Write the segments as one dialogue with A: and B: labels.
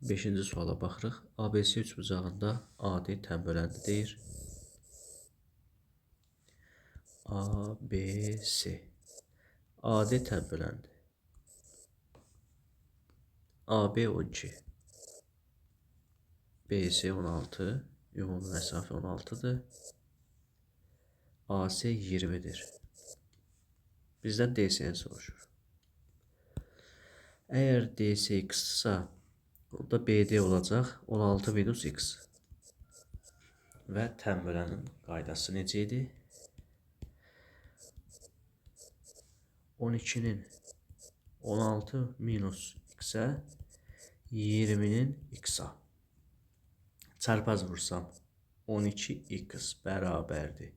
A: 5-ci suala baxırıq. ABC üçbucağında AD tənböləndidir. ABC. AD tənböləndi. AB 12. BC 16. Ümumi məsafə 16-dır. AC 20-dir. Bizdən DC-ni soruşur. Əgər DC x-sa, burada BD olacaq 16 minus x. Və tənbölənin qaydası necə idi? 12-nin 16 minus x-ə 20-nin x-a. Çarpaz vursam 12x bərabərdir.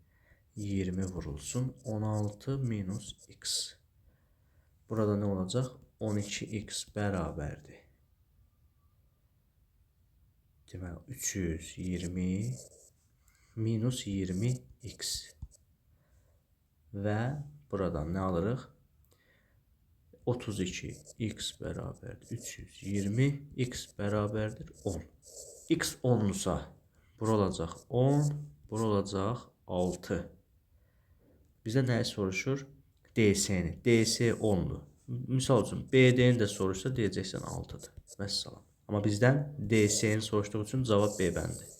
A: 20 vurulsun 16 minus x. Burada nə olacaq? 12x bərabərdir. Deməli 320 minus 20x. Və buradan nə alırıq? 32x bərabərdir 320, x bərabərdir 10. X 10'lusa bura olacaq 10, bura olacaq 6. Bizə nəyi soruşur? DC-ni. DC 10'lu. Misal üçün BD-ni də soruşsa deyəcəksən 6'dır. Vəssalam. Amma bizdən DC-ni soruşduğu üçün cavab B bəndi.